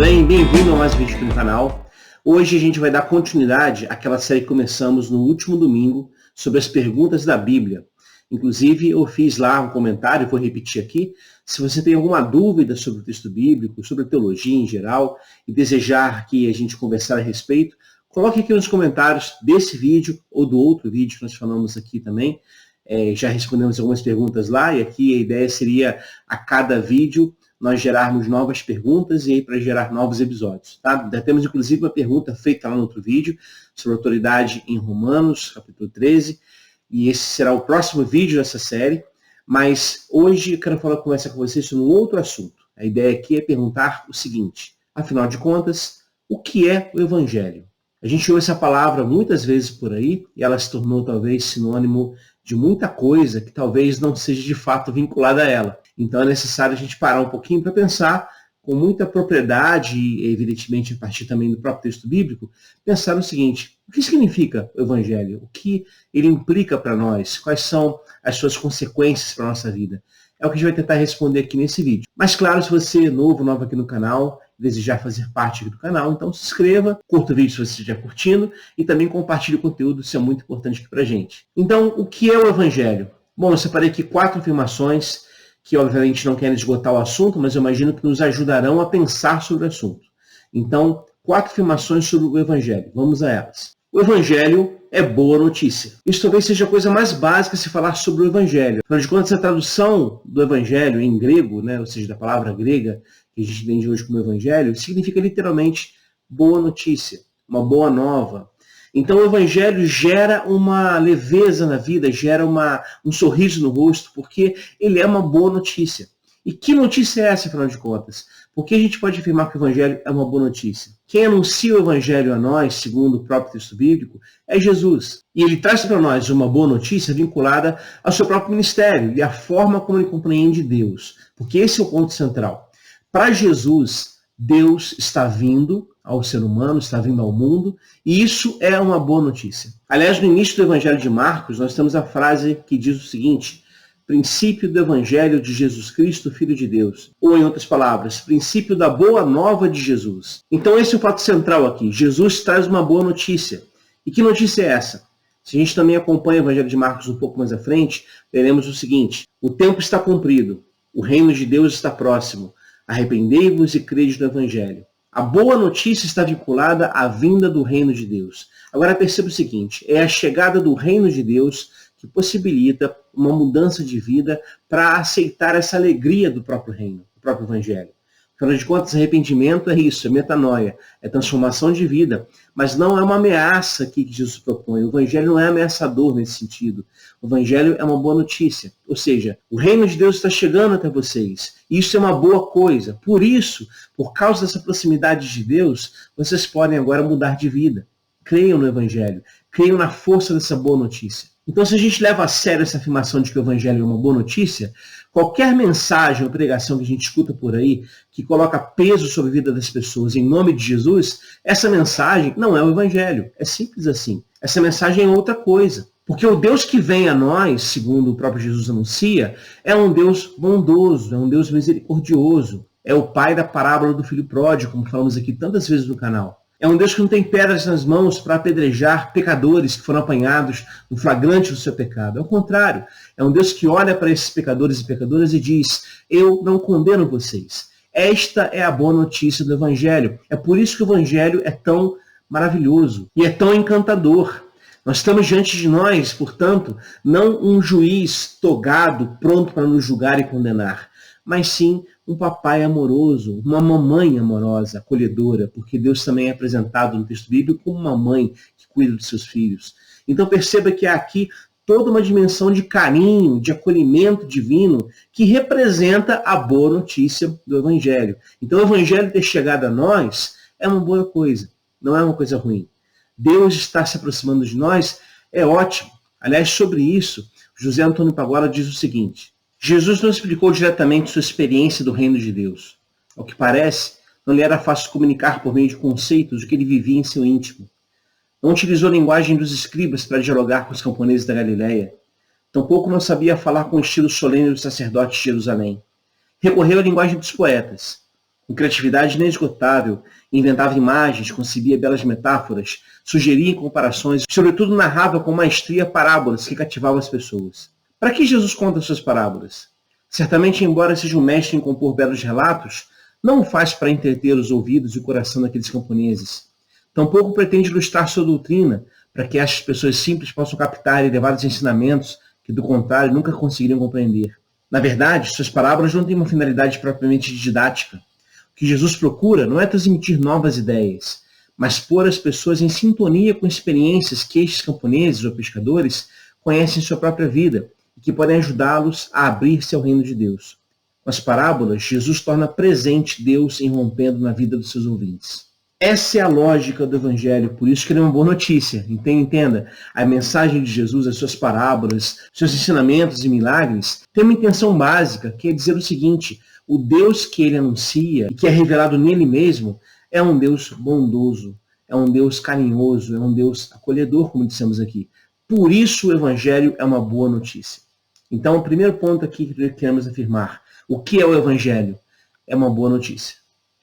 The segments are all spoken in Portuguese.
bem? Bem-vindo a mais um vídeo aqui no canal. Hoje a gente vai dar continuidade àquela série que começamos no último domingo sobre as perguntas da Bíblia. Inclusive eu fiz lá um comentário, vou repetir aqui. Se você tem alguma dúvida sobre o texto bíblico, sobre a teologia em geral e desejar que a gente conversar a respeito, coloque aqui nos comentários desse vídeo ou do outro vídeo que nós falamos aqui também. Já respondemos algumas perguntas lá e aqui a ideia seria a cada vídeo nós gerarmos novas perguntas e aí para gerar novos episódios. Tá? Já temos inclusive uma pergunta feita lá no outro vídeo sobre autoridade em Romanos, capítulo 13, e esse será o próximo vídeo dessa série, mas hoje eu quero conversar com vocês sobre um outro assunto. A ideia aqui é perguntar o seguinte: afinal de contas, o que é o Evangelho? A gente ouve essa palavra muitas vezes por aí e ela se tornou talvez sinônimo de muita coisa que talvez não seja de fato vinculada a ela. Então é necessário a gente parar um pouquinho para pensar com muita propriedade e evidentemente a partir também do próprio texto bíblico, pensar no seguinte: o que significa o Evangelho? O que ele implica para nós? Quais são as suas consequências para a nossa vida? É o que a gente vai tentar responder aqui nesse vídeo. Mas claro, se você é novo aqui no canal, desejar fazer parte do canal, então se inscreva, curta o vídeo se você estiver curtindo e também compartilhe o conteúdo, isso é muito importante aqui pra gente. Então, o que é o Evangelho? Bom, eu separei aqui 4 afirmações que obviamente não querem esgotar o assunto, mas eu imagino que nos ajudarão a pensar sobre o assunto. Então, 4 afirmações sobre o Evangelho. Vamos a elas. O Evangelho é boa notícia. Isso talvez seja a coisa mais básica se falar sobre o Evangelho. Afinal de contas, a tradução do Evangelho em grego, ou seja, da palavra grega, que a gente entende hoje como Evangelho, significa literalmente boa notícia, uma boa nova. Então o Evangelho gera uma leveza na vida, gera um sorriso no rosto, porque ele é uma boa notícia. E que notícia é essa, afinal de contas? Porque a gente pode afirmar que o Evangelho é uma boa notícia? Quem anuncia o Evangelho a nós, segundo o próprio texto bíblico, é Jesus. E ele traz para nós uma boa notícia vinculada ao seu próprio ministério e à forma como ele compreende Deus. Porque esse é o ponto central. Para Jesus, Deus está vindo ao ser humano, está vindo ao mundo, e isso é uma boa notícia. Aliás, no início do Evangelho de Marcos, nós temos a frase que diz o seguinte: princípio do Evangelho de Jesus Cristo, Filho de Deus. Ou, em outras palavras, princípio da boa nova de Jesus. Então esse é o fato central aqui. Jesus traz uma boa notícia. E que notícia é essa? Se a gente também acompanha o Evangelho de Marcos um pouco mais à frente, veremos o seguinte: o tempo está cumprido, o reino de Deus está próximo. Arrependei-vos e crede no Evangelho. A boa notícia está vinculada à vinda do reino de Deus. Agora perceba o seguinte: é a chegada do reino de Deus que possibilita uma mudança de vida para aceitar essa alegria do próprio reino, do próprio Evangelho. Afinal de contas, arrependimento é isso, é metanoia, é transformação de vida. Mas não é uma ameaça aqui que Jesus propõe. O Evangelho não é ameaçador nesse sentido. O Evangelho é uma boa notícia. Ou seja, o reino de Deus está chegando até vocês. E isso é uma boa coisa. Por isso, por causa dessa proximidade de Deus, vocês podem agora mudar de vida. Creiam no Evangelho. Creiam na força dessa boa notícia. Então, se a gente leva a sério essa afirmação de que o Evangelho é uma boa notícia, qualquer mensagem ou pregação que a gente escuta por aí, que coloca peso sobre a vida das pessoas em nome de Jesus, essa mensagem não é o Evangelho. É simples assim. Essa mensagem é outra coisa. Porque o Deus que vem a nós, segundo o próprio Jesus anuncia, é um Deus bondoso, é um Deus misericordioso. É o pai da parábola do filho pródigo, como falamos aqui tantas vezes no canal. É um Deus que não tem pedras nas mãos para apedrejar pecadores que foram apanhados no flagrante do seu pecado. Ao contrário, é um Deus que olha para esses pecadores e pecadoras e diz: eu não condeno vocês. Esta é a boa notícia do Evangelho. É por isso que o Evangelho é tão maravilhoso e é tão encantador. Nós estamos diante de nós, portanto, não um juiz togado, pronto para nos julgar e condenar, mas sim um papai amoroso, uma mamãe amorosa, acolhedora, porque Deus também é apresentado no texto bíblico como uma mãe que cuida dos seus filhos. Então perceba que há aqui toda uma dimensão de carinho, de acolhimento divino, que representa a boa notícia do Evangelho. Então o Evangelho ter chegado a nós é uma boa coisa, não é uma coisa ruim. Deus está se aproximando de nós, é ótimo. Aliás, sobre isso, José Antônio Pagola diz o seguinte: Jesus não explicou diretamente sua experiência do reino de Deus. Ao que parece, não lhe era fácil comunicar por meio de conceitos o que ele vivia em seu íntimo. Não utilizou a linguagem dos escribas para dialogar com os camponeses da Galileia. Tampouco não sabia falar com o estilo solene dos sacerdotes de Jerusalém. Recorreu à linguagem dos poetas. Com criatividade inesgotável, inventava imagens, concebia belas metáforas, sugeria comparações e, sobretudo, narrava com maestria parábolas que cativavam as pessoas. Para que Jesus conta suas parábolas? Certamente, embora seja um mestre em compor belos relatos, não o faz para entreter os ouvidos e o coração daqueles camponeses. Tampouco pretende ilustrar sua doutrina para que estas pessoas simples possam captar elevados ensinamentos que, do contrário, nunca conseguiriam compreender. Na verdade, suas parábolas não têm uma finalidade propriamente didática. O que Jesus procura não é transmitir novas ideias, mas pôr as pessoas em sintonia com experiências que estes camponeses ou pescadores conhecem em sua própria vida e que podem ajudá-los a abrir-se ao reino de Deus. Com as parábolas, Jesus torna presente Deus irrompendo na vida dos seus ouvintes. Essa é a lógica do Evangelho, por isso que ele é uma boa notícia. Entenda, a mensagem de Jesus, as suas parábolas, seus ensinamentos e milagres, tem uma intenção básica, que é dizer o seguinte: o Deus que ele anuncia e que é revelado nele mesmo é um Deus bondoso, é um Deus carinhoso, é um Deus acolhedor, como dissemos aqui. Por isso o Evangelho é uma boa notícia. Então, o primeiro ponto aqui que queremos afirmar: o que é o Evangelho? É uma boa notícia.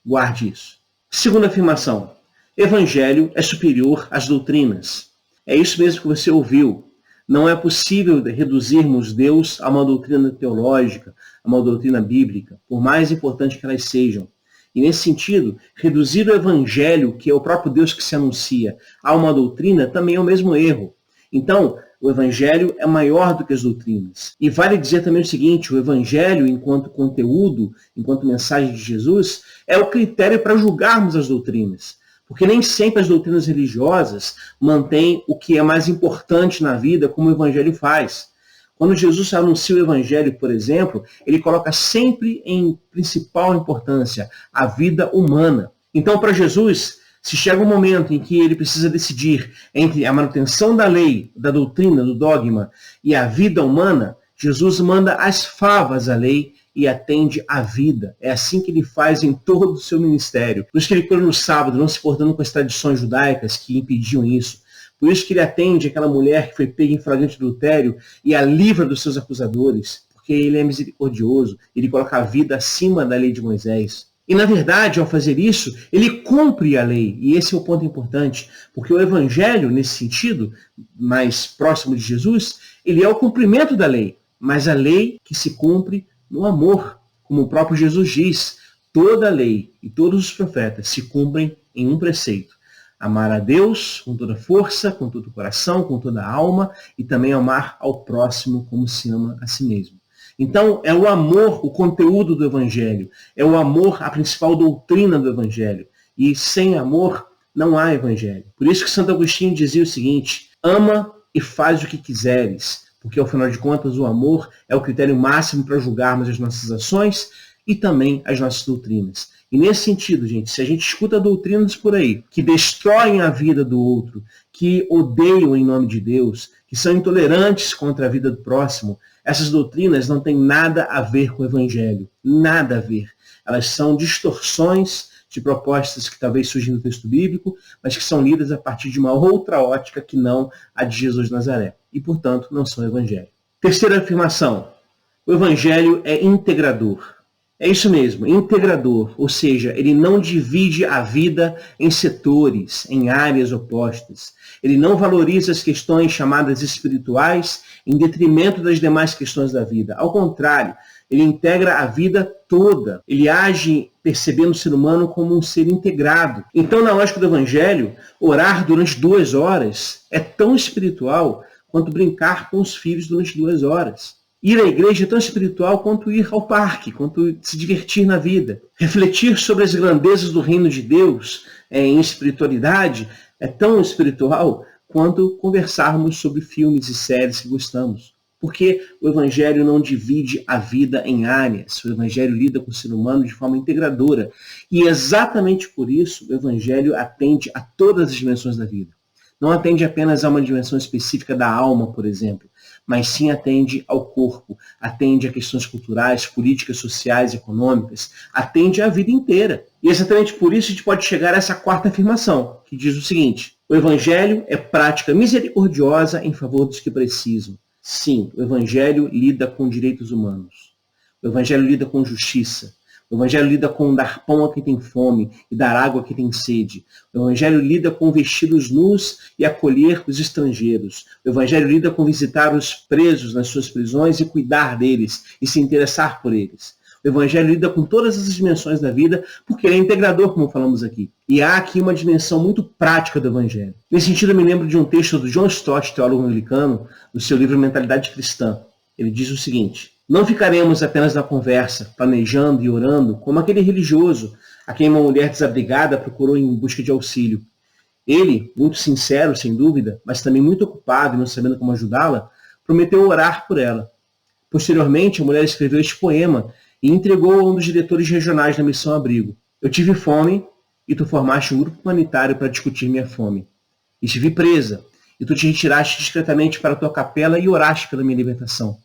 Guarde isso. Segunda afirmação: Evangelho é superior às doutrinas. É isso mesmo que você ouviu. Não é possível reduzirmos Deus a uma doutrina teológica, a uma doutrina bíblica, por mais importante que elas sejam. E nesse sentido, reduzir o Evangelho, que é o próprio Deus que se anuncia, a uma doutrina também é o mesmo erro. Então, o Evangelho é maior do que as doutrinas. E vale dizer também o seguinte: o Evangelho, enquanto conteúdo, enquanto mensagem de Jesus, é o critério para julgarmos as doutrinas. Porque nem sempre as doutrinas religiosas mantêm o que é mais importante na vida, como o Evangelho faz. Quando Jesus anuncia o Evangelho, por exemplo, ele coloca sempre em principal importância a vida humana. Então, para Jesus, se chega um momento em que ele precisa decidir entre a manutenção da lei, da doutrina, do dogma e a vida humana, Jesus manda as favas à lei e atende à vida. É assim que ele faz em todo o seu ministério. Por isso que ele colhe no sábado, não se portando com as tradições judaicas que impediam isso. Por isso que ele atende aquela mulher que foi pega em flagrante adultério e a livra dos seus acusadores. Porque ele é misericordioso, ele coloca a vida acima da lei de Moisés. E, na verdade, ao fazer isso, ele cumpre a lei. E esse é o ponto importante, porque o Evangelho, nesse sentido, mais próximo de Jesus, ele é o cumprimento da lei, mas a lei que se cumpre no amor. Como o próprio Jesus diz, toda a lei e todos os profetas se cumprem em um preceito: amar a Deus com toda força, com todo o coração, com toda a alma, e também amar ao próximo como se ama a si mesmo. Então, é o amor, o conteúdo do Evangelho. É o amor, a principal doutrina do Evangelho. E sem amor, não há Evangelho. Por isso que Santo Agostinho dizia o seguinte: ama e faz o que quiseres. Porque, ao final de contas, o amor é o critério máximo para julgarmos as nossas ações e também as nossas doutrinas. E nesse sentido, gente, se a gente escuta doutrinas por aí que destroem a vida do outro, que odeiam em nome de Deus, que são intolerantes contra a vida do próximo, essas doutrinas não têm nada a ver com o Evangelho. Nada a ver. Elas são distorções de propostas que talvez surgem no texto bíblico, mas que são lidas a partir de uma outra ótica que não a de Jesus de Nazaré. E, portanto, não são Evangelho. Terceira afirmação: o Evangelho é integrador. É isso mesmo, integrador, ou seja, ele não divide a vida em setores, em áreas opostas. Ele não valoriza as questões chamadas espirituais em detrimento das demais questões da vida. Ao contrário, ele integra a vida toda. Ele age percebendo o ser humano como um ser integrado. Então, na lógica do Evangelho, orar durante 2 horas é tão espiritual quanto brincar com os filhos durante 2 horas. Ir à igreja é tão espiritual quanto ir ao parque, quanto se divertir na vida. Refletir sobre as grandezas do reino de Deus em espiritualidade é tão espiritual quanto conversarmos sobre filmes e séries que gostamos. Porque o Evangelho não divide a vida em áreas. O Evangelho lida com o ser humano de forma integradora. E exatamente por isso o Evangelho atende a todas as dimensões da vida. Não atende apenas a uma dimensão específica da alma, por exemplo, mas sim atende ao corpo, atende a questões culturais, políticas, sociais, econômicas, atende à vida inteira. E exatamente por isso a gente pode chegar a essa quarta afirmação, que diz o seguinte: o Evangelho é prática misericordiosa em favor dos que precisam. Sim, o Evangelho lida com direitos humanos. O Evangelho lida com justiça. O Evangelho lida com dar pão a quem tem fome e dar água a quem tem sede. O Evangelho lida com vestir os nus e acolher os estrangeiros. O Evangelho lida com visitar os presos nas suas prisões e cuidar deles e se interessar por eles. O Evangelho lida com todas essas dimensões da vida porque ele é integrador, como falamos aqui. E há aqui uma dimensão muito prática do Evangelho. Nesse sentido, eu me lembro de um texto do John Stott, teólogo anglicano, no seu livro Mentalidade Cristã. Ele diz o seguinte: não ficaremos apenas na conversa, planejando e orando, como aquele religioso a quem uma mulher desabrigada procurou em busca de auxílio. Ele, muito sincero, sem dúvida, mas também muito ocupado e não sabendo como ajudá-la, prometeu orar por ela. Posteriormente, a mulher escreveu este poema e entregou a um dos diretores regionais da Missão Abrigo. Eu tive fome e tu formaste um grupo humanitário para discutir minha fome. Estive presa e tu te retiraste discretamente para a tua capela e oraste pela minha libertação.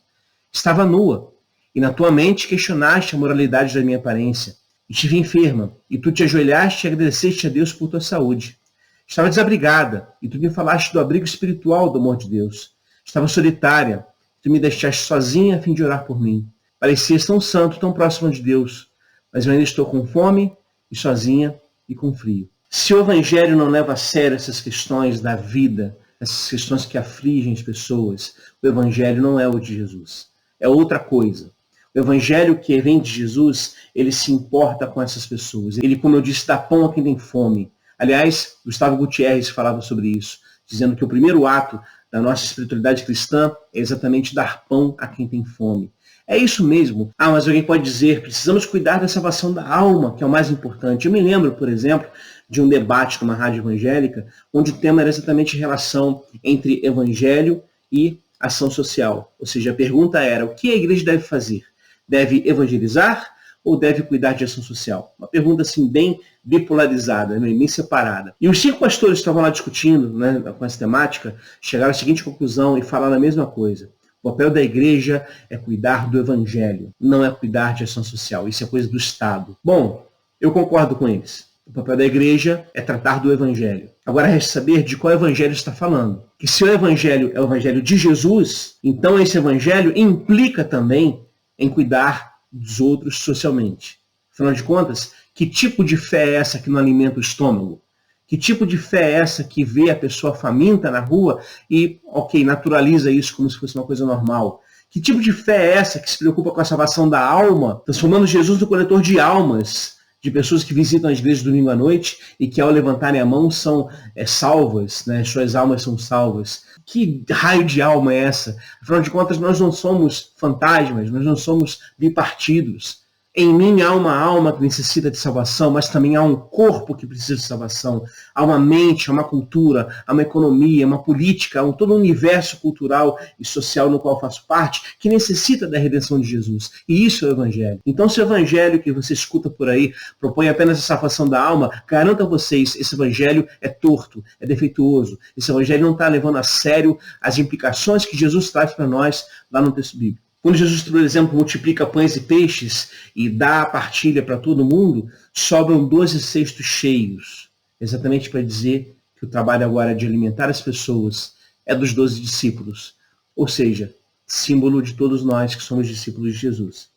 Estava nua e na tua mente questionaste a moralidade da minha aparência. Estive enferma e tu te ajoelhaste e agradeceste a Deus por tua saúde. Estava desabrigada e tu me falaste do abrigo espiritual do amor de Deus. Estava solitária e tu me deixaste sozinha a fim de orar por mim. Parecias tão santo, tão próximo de Deus, mas eu ainda estou com fome e sozinha e com frio. Se o Evangelho não leva a sério essas questões da vida, essas questões que afligem as pessoas, o Evangelho não é o de Jesus. É outra coisa. O Evangelho que vem de Jesus, ele se importa com essas pessoas. Ele, como eu disse, dá pão a quem tem fome. Aliás, Gustavo Gutierrez falava sobre isso, dizendo que o primeiro ato da nossa espiritualidade cristã é exatamente dar pão a quem tem fome. É isso mesmo. Mas alguém pode dizer, precisamos cuidar da salvação da alma, que é o mais importante. Eu me lembro, por exemplo, de um debate numa rádio evangélica, onde o tema era exatamente a relação entre evangelho e ação social. Ou seja, a pergunta era, o que a igreja deve fazer? Deve evangelizar ou deve cuidar de ação social? Uma pergunta assim bem bipolarizada, bem separada. E os 5 pastores que estavam lá discutindo, né, com essa temática, chegaram à seguinte conclusão e falaram a mesma coisa. O papel da igreja é cuidar do evangelho, não é cuidar de ação social. Isso é coisa do Estado. Bom, eu concordo com eles. O papel da igreja é tratar do evangelho. Agora resta saber de qual evangelho está falando. Que se o evangelho é o evangelho de Jesus, então esse evangelho implica também em cuidar dos outros socialmente. Afinal de contas, que tipo de fé é essa que não alimenta o estômago? Que tipo de fé é essa que vê a pessoa faminta na rua e, naturaliza isso como se fosse uma coisa normal? Que tipo de fé é essa que se preocupa com a salvação da alma, transformando Jesus no coletor de almas, de pessoas que visitam as igrejas domingo à noite e que ao levantarem a mão são salvas, né? Suas almas são salvas? Que raio de alma é essa? Afinal de contas, nós não somos fantasmas, nós não somos bipartidos. Em mim há uma alma que necessita de salvação, mas também há um corpo que precisa de salvação. Há uma mente, há uma cultura, há uma economia, uma política, há todo um universo cultural e social no qual faço parte que necessita da redenção de Jesus. E isso é o Evangelho. Então, se o Evangelho que você escuta por aí propõe apenas a salvação da alma, garanto a vocês, esse Evangelho é torto, é defeituoso. Esse Evangelho não está levando a sério as implicações que Jesus traz para nós lá no texto bíblico. Quando Jesus, por exemplo, multiplica pães e peixes e dá a partilha para todo mundo, sobram 12 cestos cheios. Exatamente para dizer que o trabalho agora de alimentar as pessoas é dos 12 discípulos. Ou seja, símbolo de todos nós que somos discípulos de Jesus.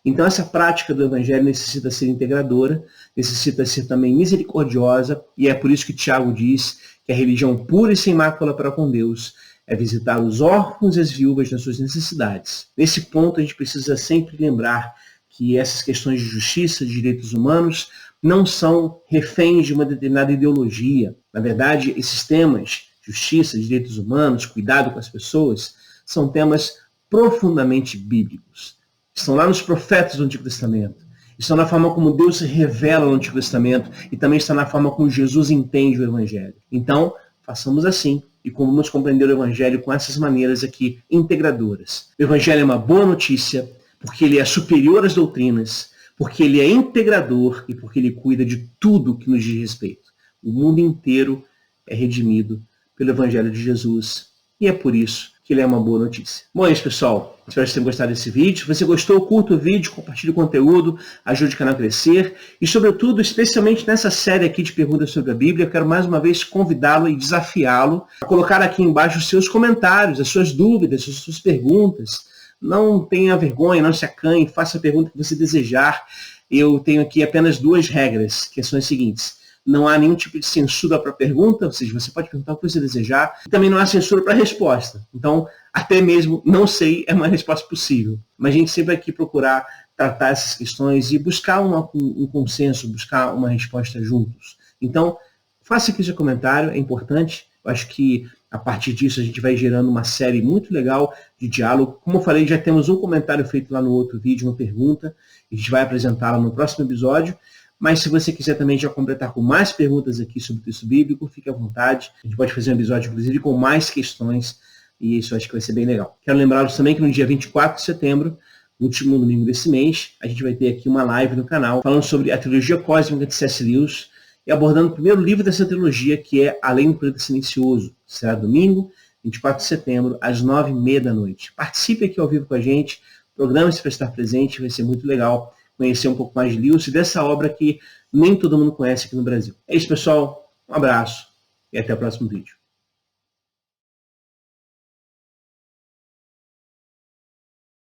Então essa prática do Evangelho necessita ser integradora, necessita ser também misericordiosa, e é por isso que Tiago diz que a religião pura e sem mácula para com Deus é visitar os órfãos e as viúvas nas suas necessidades. Nesse ponto, a gente precisa sempre lembrar que essas questões de justiça, de direitos humanos, não são reféns de uma determinada ideologia. Na verdade, esses temas, justiça, direitos humanos, cuidado com as pessoas, são temas profundamente bíblicos. Estão lá nos profetas do Antigo Testamento. Estão na forma como Deus se revela no Antigo Testamento e também está na forma como Jesus entende o Evangelho. Então, façamos assim. E como vamos compreender o Evangelho com essas maneiras aqui integradoras. O Evangelho é uma boa notícia, porque ele é superior às doutrinas, porque ele é integrador e porque ele cuida de tudo que nos diz respeito. O mundo inteiro é redimido pelo Evangelho de Jesus. E é por isso que ele é uma boa notícia. Bom, é isso, pessoal. Espero que vocês tenham gostado desse vídeo. Se você gostou, curta o vídeo, compartilhe o conteúdo, ajude o canal a crescer. E, sobretudo, especialmente nessa série aqui de perguntas sobre a Bíblia, eu quero mais uma vez convidá-lo e desafiá-lo a colocar aqui embaixo os seus comentários, as suas dúvidas, as suas perguntas. Não tenha vergonha, não se acanhe, faça a pergunta que você desejar. eu tenho aqui apenas 2 regras, que são as seguintes. Não há nenhum tipo de censura para a pergunta, ou seja, você pode perguntar o que você desejar. E também não há censura para a resposta. Então, até mesmo não sei é uma resposta possível. Mas a gente sempre vai aqui procurar tratar essas questões e buscar um consenso, buscar uma resposta juntos. Então, faça aqui seu comentário, é importante. Eu acho que a partir disso a gente vai gerando uma série muito legal de diálogo. Como eu falei, já temos um comentário feito lá no outro vídeo, uma pergunta. A gente vai apresentá-la no próximo episódio. Mas se você quiser também já completar com mais perguntas aqui sobre o texto bíblico, fique à vontade. A gente pode fazer um episódio, inclusive, com mais questões. E isso eu acho que vai ser bem legal. Quero lembrá-los também que no dia 24 de setembro, último domingo desse mês, a gente vai ter aqui uma live no canal falando sobre a trilogia cósmica de C.S. Lewis e abordando o primeiro livro dessa trilogia, que é Além do Planeta Silencioso. Será domingo, 24 de setembro, às 9h30 da noite. Participe aqui ao vivo com a gente, programe-se para estar presente, vai ser muito legal conhecer um pouco mais de Lewis e dessa obra que nem todo mundo conhece aqui no Brasil. É isso, pessoal. Um abraço e até o próximo vídeo.